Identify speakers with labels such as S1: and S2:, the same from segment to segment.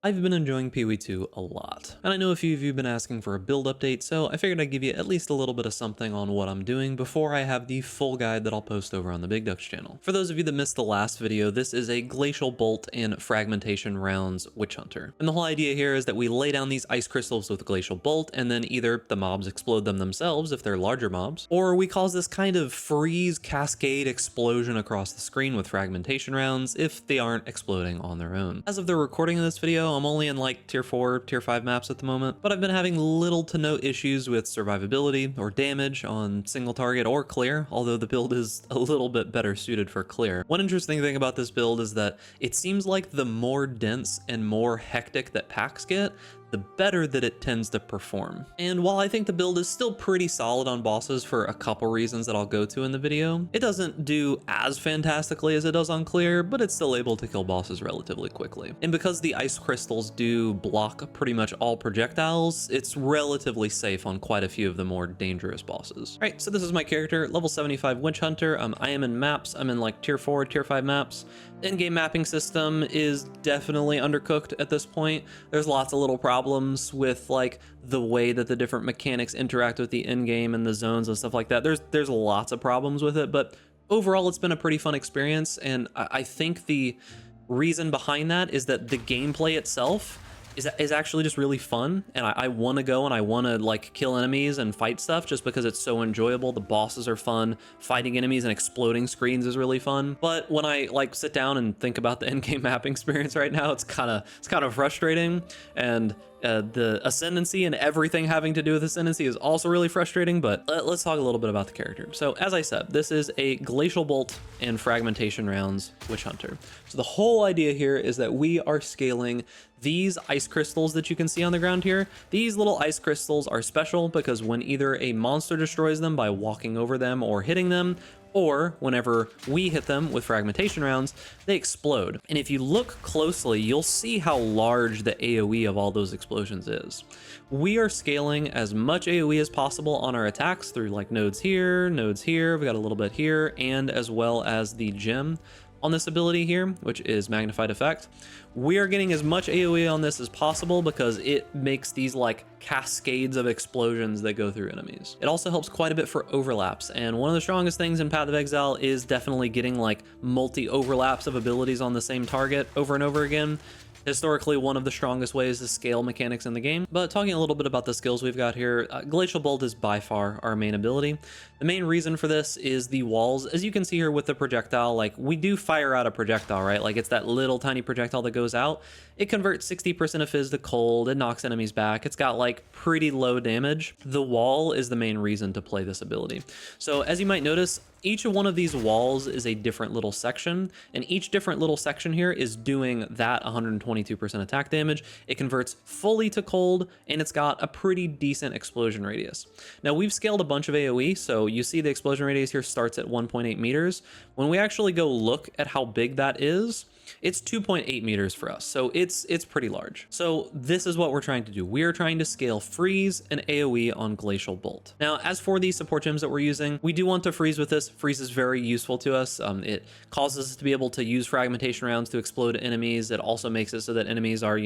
S1: I've been enjoying PoE2 a lot, and I know a few of you have been asking for a build update, so I figured I'd give you at least a little bit of something on what I'm doing before I have the full guide that I'll post over on the Big Ducks channel. For those of you that missed the last video, this is a Glacial Bolt and Fragmentation Rounds Witch Hunter. And the whole idea here is that we lay down these ice crystals with Glacial Bolt, and then either the mobs explode them themselves if they're larger mobs, or we cause this kind of freeze cascade explosion across the screen with Fragmentation Rounds if they aren't exploding on their own. As of the recording of this video, I'm only in like tier 4, tier 5 maps at the moment, but I've been having little to no issues with survivability or damage on single target or clear, although the build is a little bit better suited for clear. One interesting thing about this build is that it seems like the more dense and more hectic that packs get, the better that it tends to perform. And while I think the build is still pretty solid on bosses for a couple reasons that I'll go to in the video, it doesn't do as fantastically as it does on clear, but it's still able to kill bosses relatively quickly. And because the ice crystals do block pretty much all projectiles, it's relatively safe on quite a few of the more dangerous bosses. All right, so this is my character, level 75 Witch Hunter. I am in maps. I'm in like tier 4, tier 5 maps. In-game mapping system is definitely undercooked at this point. There's lots of little problems with like the way that the different mechanics interact with the in-game and the zones and stuff like that. There's lots of problems with it, but overall it's been a pretty fun experience. And I think the reason behind that is that the gameplay itself is actually just really fun, and I want to go and I want to like kill enemies and fight stuff just because it's so enjoyable. The bosses are fun, fighting enemies and exploding screens is really fun. But when I like sit down and think about the in-game mapping experience right now, it's kind of frustrating, and the ascendancy and everything having to do with ascendancy is also really frustrating. But let's talk a little bit about the character. So as I said, this is a Glacial Bolt and Fragmentation Rounds Witch Hunter. So the whole idea here is that we are scaling these ice crystals that you can see on the ground here. These little ice crystals are special because when either a monster destroys them by walking over them or hitting them, or whenever we hit them with fragmentation rounds, they explode. And if you look closely, you'll see how large the AoE of all those explosions is. We are scaling as much AoE as possible on our attacks through like nodes here, we got a little bit here, and as well as the gem on this ability here, which is Magnified Effect. We are getting as much AoE on this as possible because it makes these like cascades of explosions that go through enemies. It also helps quite a bit for overlaps, and one of the strongest things in Path of Exile is definitely getting like multi-overlaps of abilities on the same target over and over again. Historically, one of the strongest ways to scale mechanics in the game. But talking a little bit about the skills we've got here, Glacial Bolt is by far our main ability. The main reason for this is the walls. As you can see here with the projectile, like we do fire out a projectile, right? Like it's that little tiny projectile that goes out. It converts 60% of fizz to cold, it knocks enemies back. It's got like pretty low damage. The wall is the main reason to play this ability. So as you might notice, each one of these walls is a different little section, and each different little section here is doing that 122% attack damage. It converts fully to cold, and it's got a pretty decent explosion radius. Now we've scaled a bunch of AoE, so you see the explosion radius here starts at 1.8 meters. When we actually go look at how big that is, it's 2.8 meters for us, so it's pretty large. So this is what we're trying to do. We are trying to scale freeze and AoE on Glacial Bolt. Now, as for the support gems that we're using, we do want to freeze with this. Freeze is very useful to us. It causes us to be able to use fragmentation rounds to explode enemies. It also makes it so that enemies are,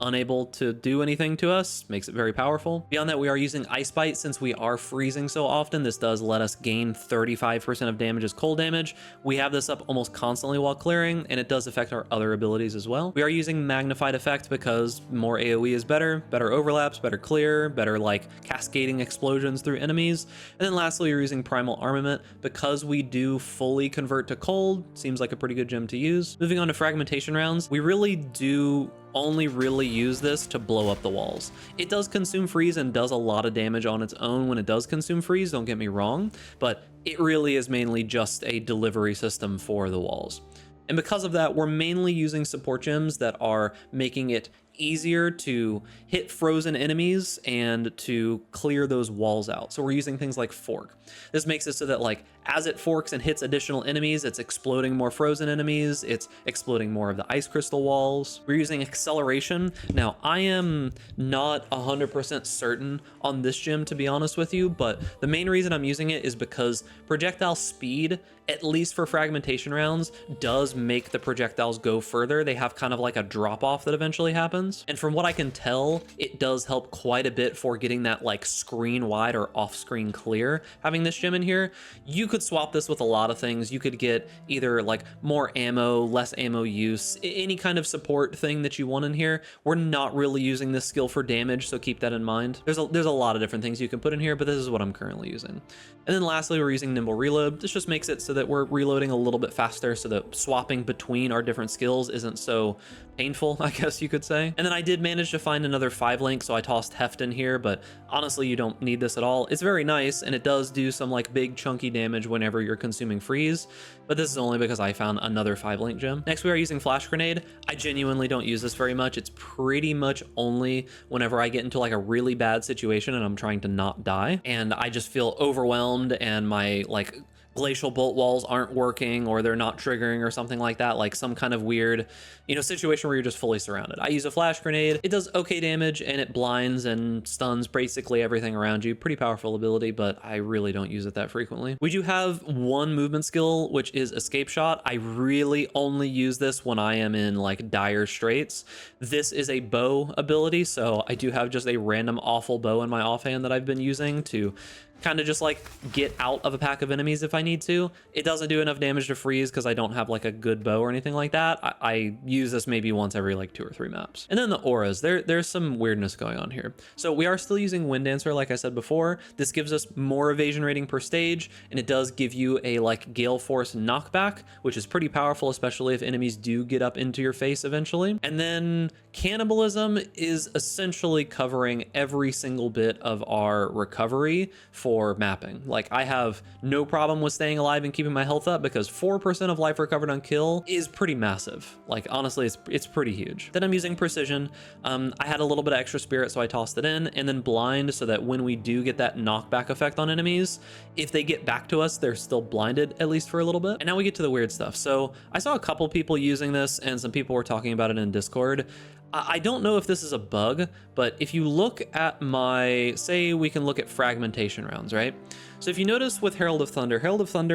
S1: unable to do anything to us. Makes it very powerful. Beyond that, we are using Ice Bite. Since we are freezing so often, this does let us gain 35% of damage as cold damage. We have this up almost constantly while clearing, and it does affect our other abilities as well. We are using Magnified Effect because more AoE is better overlaps, better clear, better like cascading explosions through enemies. And then lastly, we're using Primal Armament because we do fully convert to cold. Seems like a pretty good gem to use. Moving on to fragmentation rounds, we really do only really use this to blow up the walls. It does consume freeze and does a lot of damage on its own when it does consume freeze, don't get me wrong, but it really is mainly just a delivery system for the walls. And because of that, we're mainly using support gems that are making it easier to hit frozen enemies and to clear those walls out. So we're using things like Fork. This makes it so that like as it forks and hits additional enemies, it's exploding more frozen enemies, it's exploding more of the ice crystal walls. We're using Acceleration. Now, I am not 100% certain on this gem, to be honest with you, but the main reason I'm using it is because projectile speed, at least for fragmentation rounds, does make the projectiles go further. They have kind of like a drop off that eventually happens. weapons. And from what I can tell, it does help quite a bit for getting that like screen wide or off screen clear, having this gem in here. You could swap this with a lot of things. You could get either like more ammo, less ammo use, any kind of support thing that you want in here. We're not really using this skill for damage, so keep that in mind. There's a lot of different things you can put in here, but this is what I'm currently using. And then lastly, we're using nimble reload. This just makes it so that we're reloading a little bit faster, so that swapping between our different skills isn't so painful, I guess you could say. And then I did manage to find another 5 link, so I tossed Heft in here, but honestly, you don't need this at all. It's very nice, and it does do some like big chunky damage whenever you're consuming freeze, but this is only because I found another 5 link gem. Next, we are using Flash Grenade. I genuinely don't use this very much. It's pretty much only whenever I get into like a really bad situation and I'm trying to not die, and I just feel overwhelmed and my like glacial bolt walls aren't working, or they're not triggering or something like that, like some kind of weird, you know, situation where you're just fully surrounded. I use a flash grenade. It does okay damage, and it blinds and stuns basically everything around you. Pretty powerful ability, but I really don't use it that frequently. We do have one movement skill, which is escape shot. I really only use this when I am in like dire straits. This is a bow ability, so I do have just a random awful bow in my offhand that I've been using to kind of just like get out of a pack of enemies if I need to. It doesn't do enough damage to freeze because I don't have like a good bow or anything like that. I use this maybe once every like 2 or 3 maps. And then the auras, there's some weirdness going on here. So we are still using Wind Dancer, like I said before. This gives us more evasion rating per stage, and it does give you a like Gale Force knockback, which is pretty powerful, especially if enemies do get up into your face eventually. And then Cannibalism is essentially covering every single bit of our recovery for mapping. Like, I have no problem with staying alive and keeping my health up because 4% of life recovered on kill is pretty massive. Like, honestly, it's pretty huge. Then I'm using Precision. I had a little bit of extra spirit, so I tossed it in, and then Blind, so that when we do get that knockback effect on enemies, if they get back to us, they're still blinded, at least for a little bit. And now we get to the weird stuff. So I saw a couple people using this, and some people were talking about it in Discord. I don't know if this is a bug, but if you look at my, say we can look at fragmentation rounds, right? So if you notice with Herald of Thunder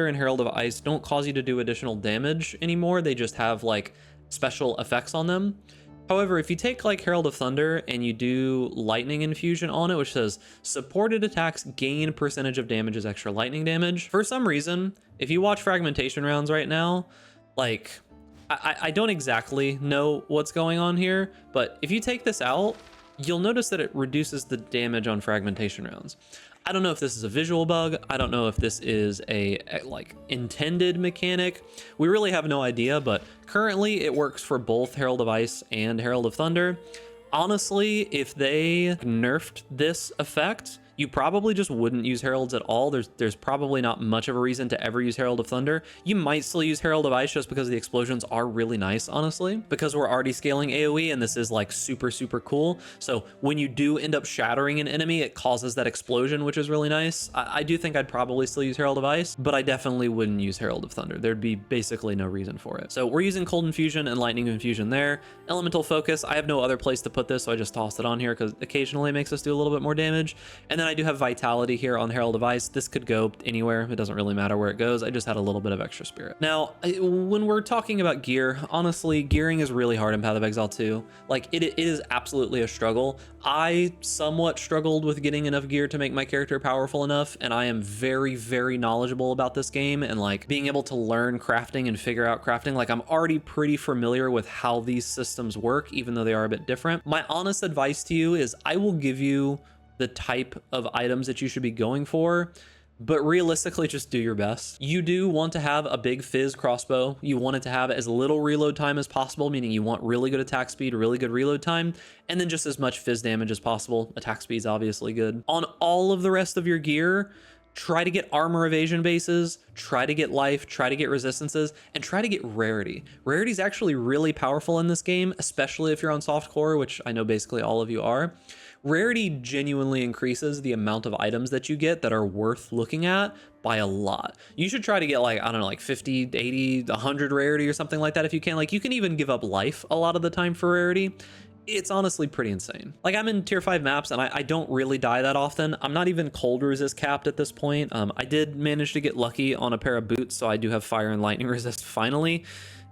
S1: and Herald of Ice don't cause you to do additional damage anymore. They just have like special effects on them. However, if you take like Herald of Thunder and you do Lightning Infusion on it, which says supported attacks gain percentage of damage as extra lightning damage. For some reason, if you watch fragmentation rounds right now, like, I don't exactly know what's going on here, but if you take this out, you'll notice that it reduces the damage on fragmentation rounds. I don't know if this is a visual bug. I don't know if this is a like intended mechanic. We really have no idea, but currently it works for both Herald of Ice and Herald of Thunder. Honestly, if they nerfed this effect, you probably just wouldn't use Heralds at all. There's probably not much of a reason to ever use Herald of Thunder. You might still use Herald of Ice just because the explosions are really nice, honestly, because we're already scaling AoE and this is like super, super cool. So when you do end up shattering an enemy, it causes that explosion, which is really nice. I do think I'd probably still use Herald of Ice, but I definitely wouldn't use Herald of Thunder. There'd be basically no reason for it. So we're using Cold Infusion and Lightning Infusion there. Elemental Focus, I have no other place to put this, so I just tossed it on here because occasionally it makes us do a little bit more damage. And then I do have Vitality here on Herald of Ice. This could go anywhere. It doesn't really matter where it goes. I just had a little bit of extra spirit. Now, when we're talking about gear, honestly, gearing is really hard in Path of Exile 2. Like, it is absolutely a struggle. I somewhat struggled with getting enough gear to make my character powerful enough, and I am very, very knowledgeable about this game and like being able to learn crafting and figure out crafting. Like, I'm already pretty familiar with how these systems work, even though they are a bit different. My honest advice to you is I will give you the type of items that you should be going for, but realistically just do your best. You do want to have a big fizz crossbow. You want it to have as little reload time as possible, meaning you want really good attack speed, really good reload time, and then just as much fizz damage as possible. Attack speed is obviously good. On all of the rest of your gear, try to get armor evasion bases, try to get life, try to get resistances, and try to get rarity. Rarity is actually really powerful in this game, especially if you're on softcore, which I know basically all of you are. Rarity genuinely increases the amount of items that you get that are worth looking at by a lot. You should try to get like, I don't know, like 50, 80, 100 rarity or something like that if you can. Like, you can even give up life a lot of the time for rarity. It's honestly pretty insane. Like, I'm in tier 5 maps and I don't really die that often. I'm not even cold resist capped at this point. I did manage to get lucky on a pair of boots, so I do have fire and lightning resist finally.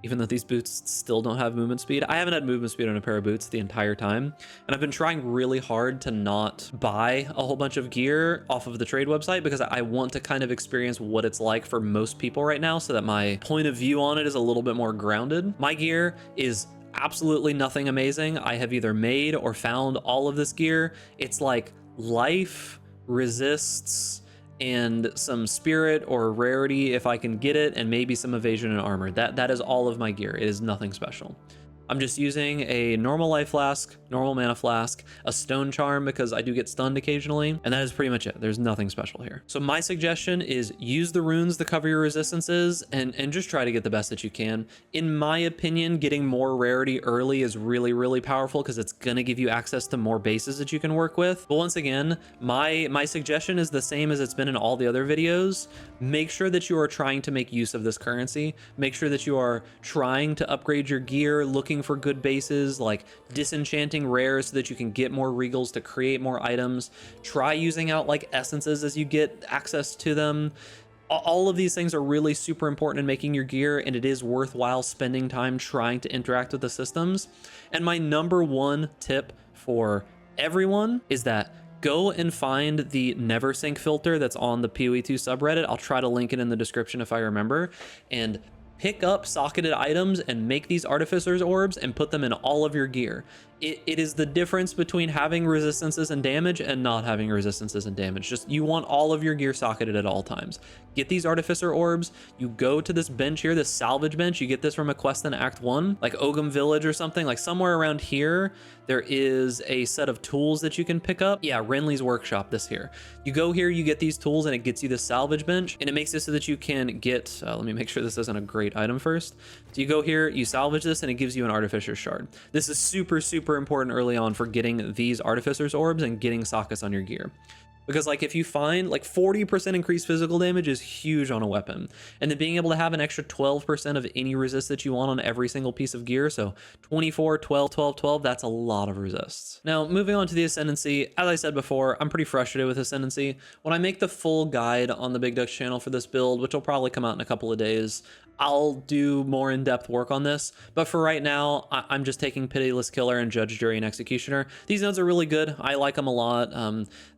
S1: even though these boots still don't have movement speed. I haven't had movement speed on a pair of boots the entire time, and I've been trying really hard to not buy a whole bunch of gear off of the trade website because I want to kind of experience what it's like for most people right now so that my point of view on it is a little bit more grounded. My gear is absolutely nothing amazing. I have either made or found all of this gear. It's like life, resists, and some spirit or rarity if I can get it, and maybe some evasion and armor. That is all of my gear. It is nothing special. I'm just using a normal life flask, normal mana flask, a stone charm because I do get stunned occasionally, and that is pretty much it. There's nothing special here. So my suggestion is use the runes to cover your resistances and just try to get the best that you can. In my opinion, getting more rarity early is really, really powerful because it's gonna give you access to more bases that you can work with. But once again, my suggestion is the same as it's been in all the other videos. Make sure that you are trying to make use of this currency. Make sure that you are trying to upgrade your gear, looking for good bases, like disenchanting rares so that you can get more regals to create more items. Try using out like essences as you get access to them. All of these things are really super important in making your gear, and it is worthwhile spending time trying to interact with the systems. And my number one tip for everyone is that go and find the Neversink filter that's on the PoE2 subreddit. I'll try to link it in the description if I remember. And pick up socketed items and make these Artificer's Orbs and put them in all of your gear. It is the difference between having resistances and damage and not having resistances and damage. Just, you want all of your gear socketed at all times. Get these Artificer Orbs, you go to this bench here, this salvage bench, you get this from a quest in Act 1, like Ogham Village or something, like somewhere around here, there is a set of tools that you can pick up. Yeah, Renly's Workshop, this here. You go here, you get these tools, and it gets you this salvage bench, and it makes it so that you can get, let me make sure this isn't a great item first. So you go here, you salvage this, and it gives you an Artificer's Shard. This is super, super important early on for getting these Artificer's Orbs and getting sockets on your gear. Because like if you find like 40% increased physical damage is huge on a weapon, and then being able to have an extra 12% of any resist that you want on every single piece of gear, so 24, 12, 12, 12, that's a lot of resists. Now moving on to the Ascendancy, as I said before, I'm pretty frustrated with Ascendancy. When I make the full guide on the Big Ducks channel for this build, which will probably come out in a couple of days, I'll do more in-depth work on this, but for right now, I'm just taking Pitiless Killer and Judge, Jury, and Executioner. These nodes are really good. I like them a lot.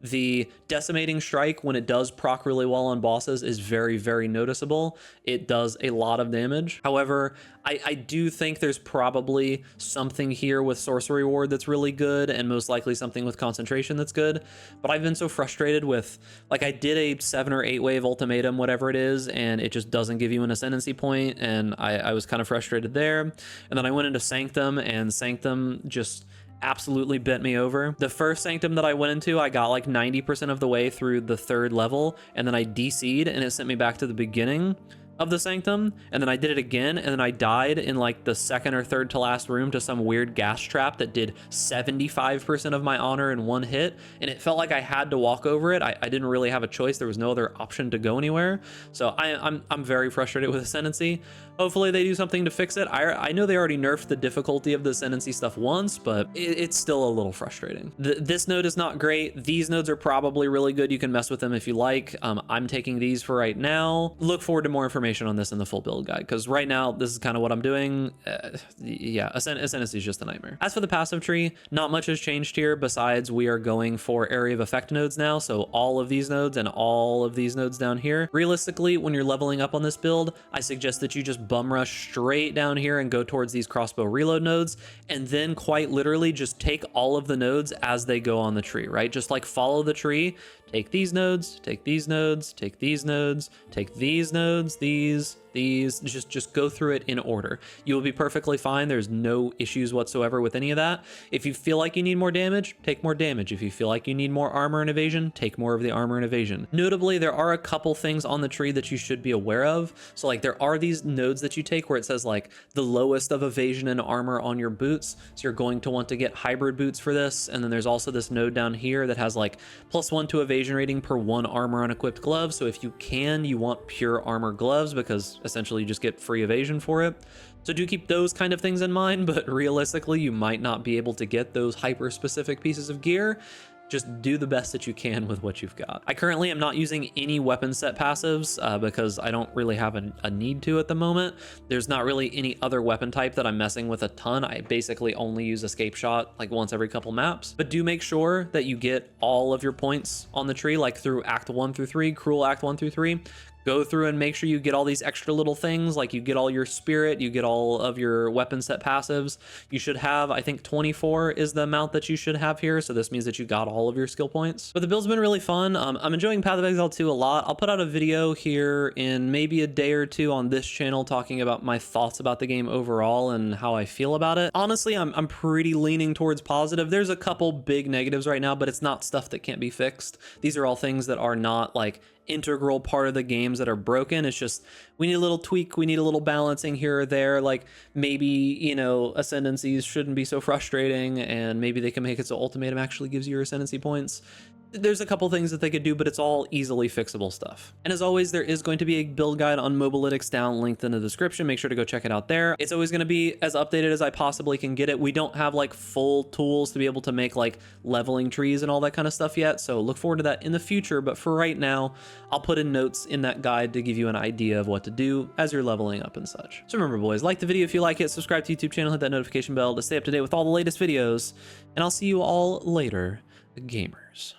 S1: The Decimating Strike, when it does proc really well on bosses, is very, very noticeable. It does a lot of damage. However, I do think there's probably something here with Sorcery Ward that's really good, and most likely something with Concentration that's good. But I've been so frustrated with, like, I did a 7 or 8 wave ultimatum, whatever it is, and it just doesn't give you an Ascendancy point, and I was kind of frustrated there. And then I went into Sanctum, and Sanctum just absolutely bent me over. The first Sanctum that I went into, I got like 90% of the way through the 3rd level, and then I DC'd, and it sent me back to the beginning of the Sanctum, and then I did it again, and then I died in like the 2nd or 3rd to last room to some weird gas trap that did 75% of my honor in one hit, and it felt like I had to walk over it. I didn't really have a choice. There was no other option to go anywhere. So I'm very frustrated with Ascendancy. Hopefully they do something to fix it. I know they already nerfed the difficulty of the Ascendancy stuff once, but it's still a little frustrating. This node is not great. These nodes are probably really good. You can mess with them if you like. I'm taking these for right now. Look forward to more information on this in the full build guide, because right now this is kind of what I'm doing. Yeah, Ascendancy is just a nightmare. As for the passive tree, not much has changed here besides we are going for area of effect nodes now, so all of these nodes and all of these nodes down here. Realistically, when you're leveling up on this build, I suggest that you just bum rush straight down here and go towards these crossbow reload nodes, and then quite literally just take all of the nodes as they go on the tree, right? Just like follow the tree. Take these nodes, take these nodes, take these nodes, take these nodes, these, just go through it in order. You will be perfectly fine. There's no issues whatsoever with any of that. If you feel like you need more damage, take more damage. If you feel like you need more armor and evasion, take more of the armor and evasion. Notably, there are a couple things on the tree that you should be aware of. So like there are these nodes that you take where it says like the lowest of evasion and armor on your boots. So you're going to want to get hybrid boots for this. And then there's also this node down here that has like +1 to evasion rating per 1 armor unequipped glove. So if you can, you want pure armor gloves because essentially you just get free evasion for it. So do keep those kind of things in mind, but realistically you might not be able to get those hyper specific pieces of gear. just do the best that you can with what you've got. I currently am not using any weapon set passives because I don't really have a need to at the moment. There's not really any other weapon type that I'm messing with a ton. I basically only use escape shot like once every couple maps, but do make sure that you get all of your points on the tree, like through Act 1 through 3, Cruel Act 1 through 3. Go through and make sure you get all these extra little things, like you get all your spirit, you get all of your weapon set passives. You should have, I think 24 is the amount that you should have here, so this means that you got all of your skill points. But the build's been really fun. I'm enjoying Path of Exile 2 a lot. I'll put out a video here in maybe a day or two on this channel talking about my thoughts about the game overall and how I feel about it. Honestly, I'm pretty leaning towards positive. There's a couple big negatives right now, but it's not stuff that can't be fixed. These are all things that are not like integral part of the games that are broken. It's just we need a little tweak, we need a little balancing here or there. Like maybe, you know, ascendancies shouldn't be so frustrating, and maybe they can make it so ultimatum actually gives you your ascendancy points. There's a couple things that they could do, but it's all easily fixable stuff. And as always, there is going to be a build guide on Mobalytics down linked in the description. Make sure to go check it out there. It's always going to be as updated as I possibly can get it. We don't have like full tools to be able to make like leveling trees and all that kind of stuff yet, so look forward to that in the future. But for right now, I'll put in notes in that guide to give you an idea of what to do as you're leveling up and such. So remember, boys, like the video if you like it, subscribe to the YouTube channel, hit that notification bell to stay up to date with all the latest videos, and I'll see you all later, gamers.